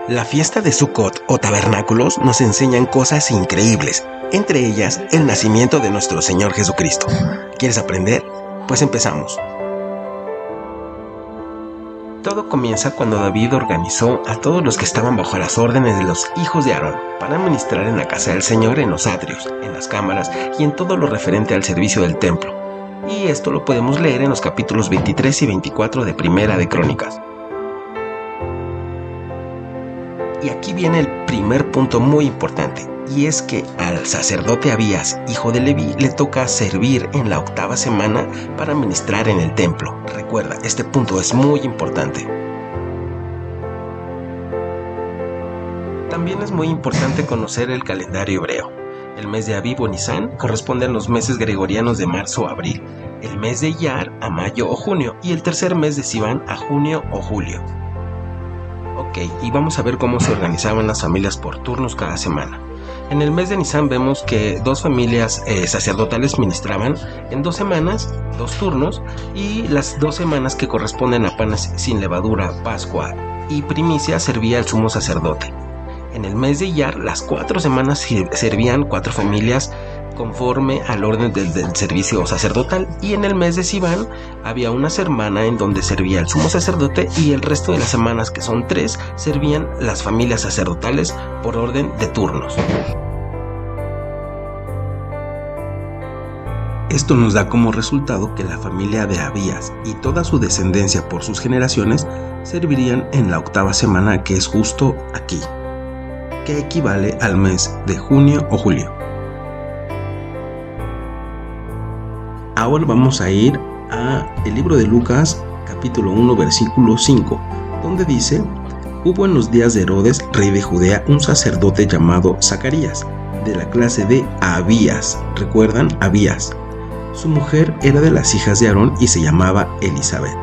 La fiesta de Sukkot o tabernáculos nos enseñan cosas increíbles, entre ellas el nacimiento de nuestro Señor Jesucristo. ¿Quieres aprender? Pues empezamos. Todo comienza cuando David organizó a todos los que estaban bajo las órdenes de los hijos de Aarón para ministrar en la casa del Señor, en los atrios, en las cámaras y en todo lo referente al servicio del templo. Y esto lo podemos leer en los capítulos 23 y 24 de Primera de Crónicas. Y aquí viene el primer punto muy importante, y es que al sacerdote Abías, hijo de Leví, le toca servir en la 8ª semana para ministrar en el templo. Recuerda, este punto es muy importante. También es muy importante conocer el calendario hebreo. El mes de Abib o Nisán corresponde a los meses gregorianos de marzo a abril, el mes de Iyar a mayo o junio y el tercer mes de Sivan a junio o julio. Ok, y vamos a ver cómo se organizaban las familias por turnos cada semana. En el mes de Nisán vemos que 2 familias sacerdotales ministraban en 2 semanas, 2 turnos, y las 2 semanas que corresponden a panes sin levadura, Pascua y primicia servía el sumo sacerdote. En el mes de Iyar, las 4 semanas servían 4 familias conforme al orden del servicio sacerdotal, y en el mes de Sivan había una semana en donde servía el sumo sacerdote y el resto de las semanas, que son 3, servían las familias sacerdotales por orden de turnos. Esto nos da como resultado que la familia de Abías y toda su descendencia por sus generaciones servirían en la 8ª semana, que es justo aquí, que equivale al mes de junio o julio. Ahora vamos a ir a el libro de Lucas, capítulo 1, versículo 5, donde dice: hubo en los días de Herodes, rey de Judea, un sacerdote llamado Zacarías, de la clase de Abías. ¿Recuerdan? Abías. Su mujer era de las hijas de Aarón y se llamaba Elizabeth.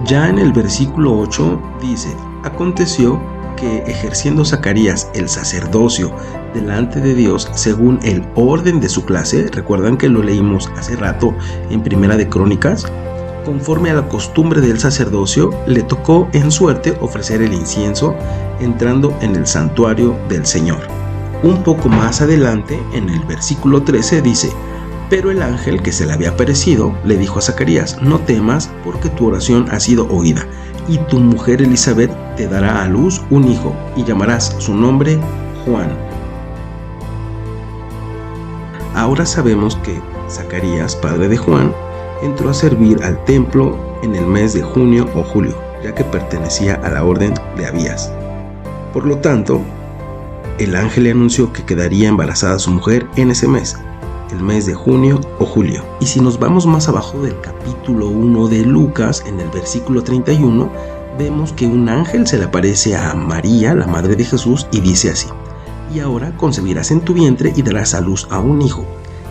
Ya en el versículo 8 dice: aconteció que ejerciendo Zacarías el sacerdocio delante de Dios según el orden de su clase, recuerdan que lo leímos hace rato en Primera de Crónicas, conforme a la costumbre del sacerdocio, le tocó en suerte ofrecer el incienso entrando en el santuario del Señor. Un poco más adelante, en el versículo 13 dice: pero el ángel que se le había aparecido le dijo a Zacarías: no temas, porque tu oración ha sido oída, y tu mujer Elizabeth te dará a luz un hijo, y llamarás su nombre Juan. Ahora sabemos que Zacarías, padre de Juan, entró a servir al templo en el mes de junio o julio, ya que pertenecía a la orden de Abías. Por lo tanto, el ángel le anunció que quedaría embarazada su mujer en ese mes, el mes de junio o julio. Y si nos vamos más abajo del capítulo 1 de Lucas, en el versículo 31, vemos que un ángel se le aparece a María, la madre de Jesús, y dice así: y ahora concebirás en tu vientre y darás a luz a un hijo,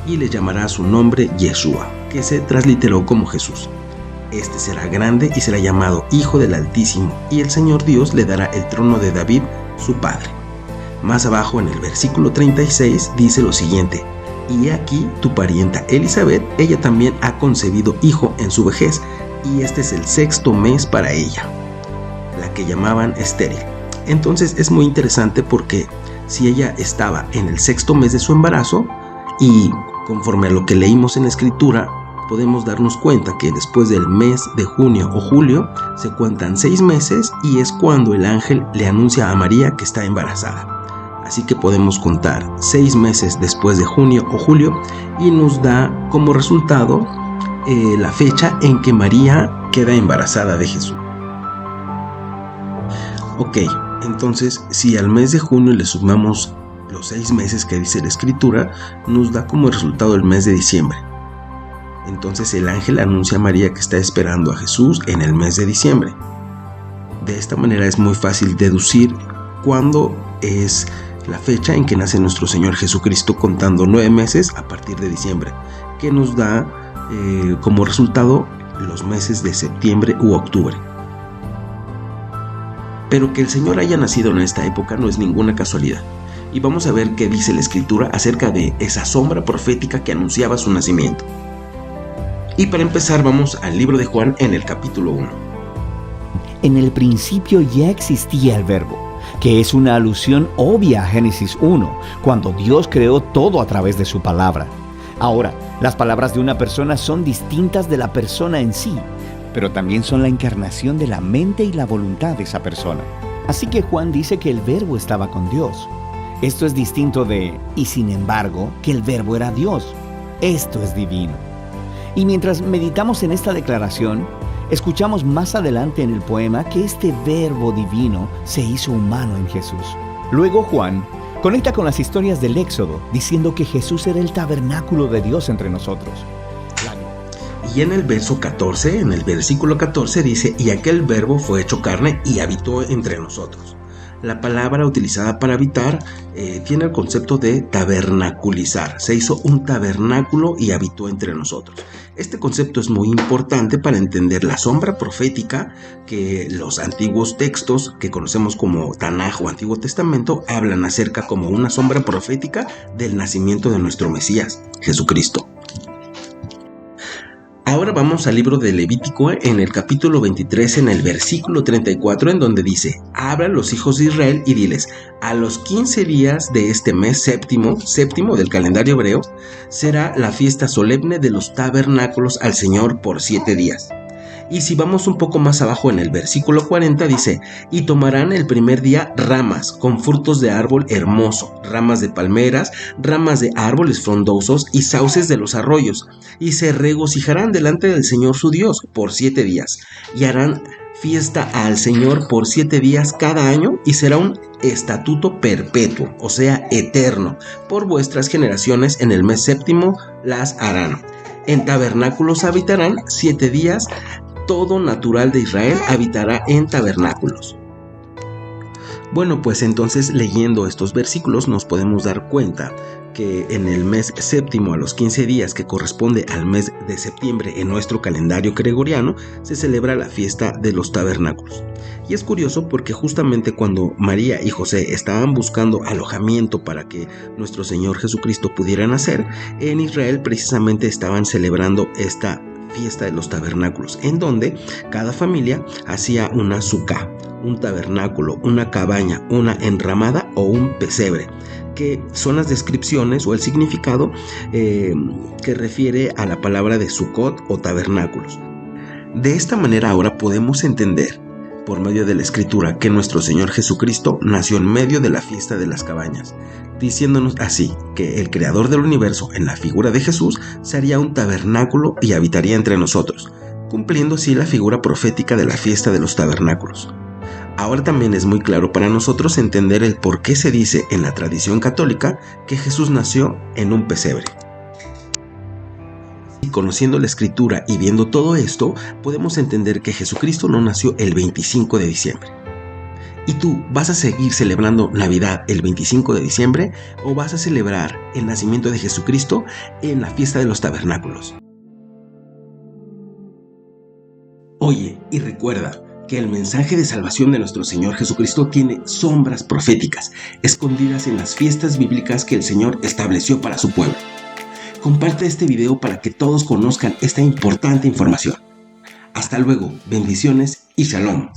y le llamarás su nombre Yeshua, que se transliteró como Jesús. Este será grande y será llamado Hijo del Altísimo, y el Señor Dios le dará el trono de David, su padre. Más abajo, en el versículo 36, dice lo siguiente: y aquí tu parienta Elizabeth, ella también ha concebido hijo en su vejez, y este es el 6º mes para ella, la que llamaban estéril. Entonces es muy interesante, porque si ella estaba en el 6º mes de su embarazo, y conforme a lo que leímos en la escritura, podemos darnos cuenta que después del mes de junio o julio se cuentan 6 meses, y es cuando el ángel le anuncia a María que está embarazada. Así que podemos contar 6 meses después de junio o julio, y nos da como resultado la fecha en que María queda embarazada de Jesús. Ok, entonces si al mes de junio le sumamos los 6 meses que dice la escritura, nos da como resultado el mes de diciembre. Entonces el ángel anuncia a María que está esperando a Jesús en el mes de diciembre. De esta manera es muy fácil deducir cuándo es la fecha en que nace nuestro Señor Jesucristo, contando 9 meses a partir de diciembre, que nos da como resultado los meses de septiembre u octubre. Pero que el Señor haya nacido en esta época no es ninguna casualidad, y vamos a ver qué dice la escritura acerca de esa sombra profética que anunciaba su nacimiento. Y para empezar, vamos al libro de Juan en el capítulo 1. en el principio ya existía el Verbo, que es una alusión obvia a Génesis 1, cuando Dios creó todo a través de su palabra. Ahora, las palabras de una persona son distintas de la persona en sí, pero también son la encarnación de la mente y la voluntad de esa persona. Así que Juan dice que el Verbo estaba con Dios. Esto es distinto de, y sin embargo, que el Verbo era Dios. Esto es divino. Y mientras meditamos en esta declaración, escuchamos más adelante en el poema que este Verbo divino se hizo humano en Jesús. Luego Juan conecta con las historias del Éxodo, diciendo que Jesús era el tabernáculo de Dios entre nosotros. Y en el versículo 14 dice, y aquel Verbo fue hecho carne y habitó entre nosotros. La palabra utilizada para habitar tiene el concepto de tabernaculizar. Se hizo un tabernáculo y habitó entre nosotros. Este concepto es muy importante para entender la sombra profética que los antiguos textos que conocemos como Tanaj o Antiguo Testamento hablan acerca como una sombra profética del nacimiento de nuestro Mesías, Jesucristo. Ahora vamos al libro de Levítico en el capítulo 23, en el versículo 34, en donde dice, habla a los hijos de Israel y diles, a los 15 días de este mes séptimo del calendario hebreo, será la fiesta solemne de los tabernáculos al Señor por 7 días. Y si vamos un poco más abajo en el versículo 40 dice, y tomarán el primer día ramas con frutos de árbol hermoso, ramas de palmeras, ramas de árboles frondosos y sauces de los arroyos, y se regocijarán delante del Señor su Dios por 7 días, y harán fiesta al Señor por 7 días cada año, y será un estatuto perpetuo, o sea, eterno, por vuestras generaciones en el mes séptimo las harán. En tabernáculos habitarán 7 días, todo natural de Israel habitará en tabernáculos. Bueno, pues entonces leyendo estos versículos nos podemos dar cuenta que en el mes séptimo, a los 15 días que corresponde al mes de septiembre en nuestro calendario gregoriano, se celebra la fiesta de los tabernáculos. Y es curioso porque justamente cuando María y José estaban buscando alojamiento para que nuestro Señor Jesucristo pudiera nacer, en Israel precisamente estaban celebrando esta fiesta de los tabernáculos, en donde cada familia hacía una sucá, un tabernáculo, una cabaña, una enramada o un pesebre, que son las descripciones o el significado que refiere a la palabra de Sucot o tabernáculos. De esta manera ahora podemos entender, por medio de la Escritura, que nuestro Señor Jesucristo nació en medio de la fiesta de las cabañas, diciéndonos así que el Creador del universo, en la figura de Jesús, se haría un tabernáculo y habitaría entre nosotros, cumpliendo así la figura profética de la fiesta de los tabernáculos. Ahora también es muy claro para nosotros entender el por qué se dice en la tradición católica que Jesús nació en un pesebre. Y conociendo la Escritura y viendo todo esto, podemos entender que Jesucristo no nació el 25 de diciembre. ¿Y tú vas a seguir celebrando Navidad el 25 de diciembre o vas a celebrar el nacimiento de Jesucristo en la fiesta de los tabernáculos? Oye, y recuerda que el mensaje de salvación de nuestro Señor Jesucristo tiene sombras proféticas escondidas en las fiestas bíblicas que el Señor estableció para su pueblo. Comparte este video para que todos conozcan esta importante información. Hasta luego, bendiciones y shalom.